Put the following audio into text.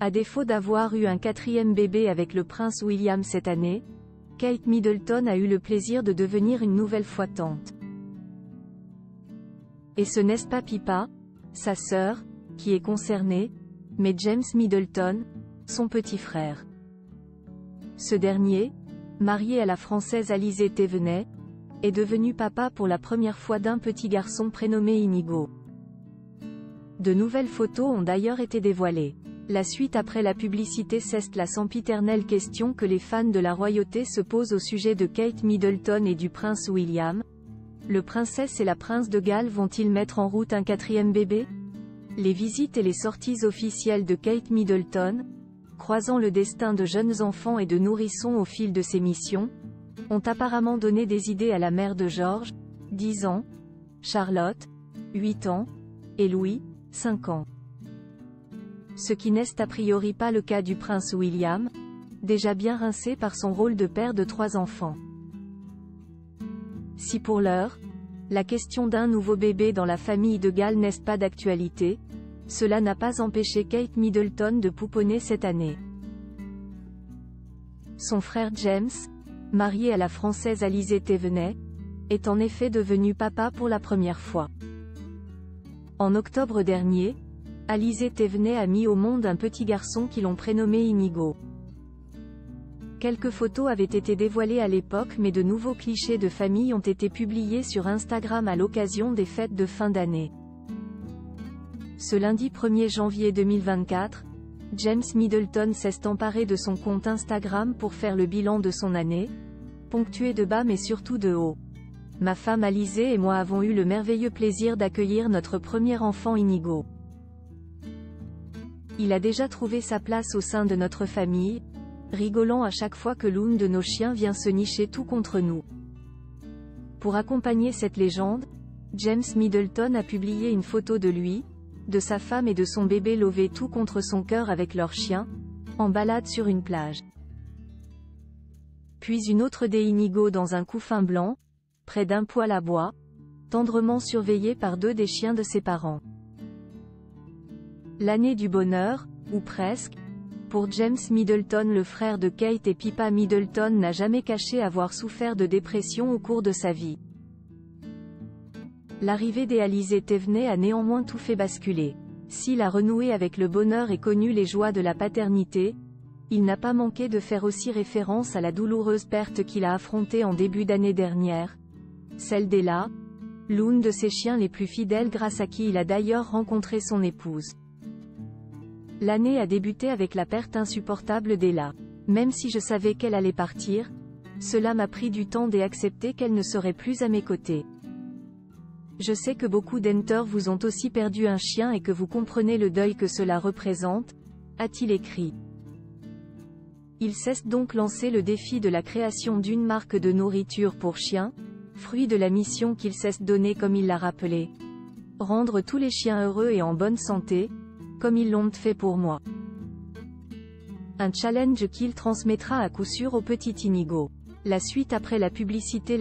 À défaut d'avoir eu un quatrième bébé avec le prince William cette année, Kate Middleton a eu le plaisir de devenir une nouvelle fois tante. Et ce n'est pas Pippa, sa sœur, qui est concernée, mais James Middleton, son petit frère. Ce dernier, marié à la Française Alizée Thévenet, est devenu papa pour la première fois d'un petit garçon prénommé Inigo. De nouvelles photos ont d'ailleurs été dévoilées. La suite après la publicité cesse la sempiternelle question que les fans de la royauté se posent au sujet de Kate Middleton et du prince William. Le princesse et la prince de Galles vont-ils mettre en route un quatrième bébé? Les visites et les sorties officielles de Kate Middleton, croisant le destin de jeunes enfants et de nourrissons au fil de ses missions, ont apparemment donné des idées à la mère de George, 10 ans, Charlotte, 8 ans, et Louis, 5 ans. Ce qui n'est a priori pas le cas du prince William, déjà bien rincé par son rôle de père de 3 enfants. Si pour l'heure, la question d'un nouveau bébé dans la famille de Galles n'est pas d'actualité, cela n'a pas empêché Kate Middleton de pouponner cette année. Son frère James, marié à la Française Alizée Thévenet, est en effet devenu papa pour la première fois. En octobre dernier, Alizée Thévenet a mis au monde un petit garçon qui l'ont prénommé Inigo. Quelques photos avaient été dévoilées à l'époque mais de nouveaux clichés de famille ont été publiés sur Instagram à l'occasion des fêtes de fin d'année. Ce lundi 1er janvier 2024, James Middleton s'est emparé de son compte Instagram pour faire le bilan de son année, ponctué de bas mais surtout de haut. Ma femme Alizée et moi avons eu le merveilleux plaisir d'accueillir notre premier enfant Inigo. Il a déjà trouvé sa place au sein de notre famille, rigolant à chaque fois que l'un de nos chiens vient se nicher tout contre nous. Pour accompagner cette légende, James Middleton a publié une photo de lui, de sa femme et de son bébé lové tout contre son cœur avec leur chien, en balade sur une plage. Puis une autre d'Inigo dans un couffin blanc, près d'un poêle à bois, tendrement surveillé par 2 des chiens de ses parents. L'année du bonheur, ou presque, pour James Middleton, le frère de Kate et Pippa Middleton, n'a jamais caché avoir souffert de dépression au cours de sa vie. L'arrivée d'Alizée Thévenet a néanmoins tout fait basculer. S'il a renoué avec le bonheur et connu les joies de la paternité, il n'a pas manqué de faire aussi référence à la douloureuse perte qu'il a affrontée en début d'année dernière, celle d'Ella, l'une de ses chiens les plus fidèles grâce à qui il a d'ailleurs rencontré son épouse. L'année a débuté avec la perte insupportable d'Ella. Même si je savais qu'elle allait partir, cela m'a pris du temps d'accepter qu'elle ne serait plus à mes côtés. Je sais que beaucoup d'enters vous ont aussi perdu un chien et que vous comprenez le deuil que cela représente, a-t-il écrit. Il s'est donc lancé le défi de la création d'une marque de nourriture pour chiens, fruit de la mission qu'il s'est donnée comme il l'a rappelé. Rendre tous les chiens heureux et en bonne santé, comme ils l'ont fait pour moi. Un challenge qu'il transmettra à coup sûr au petit Inigo. La suite après la publicité.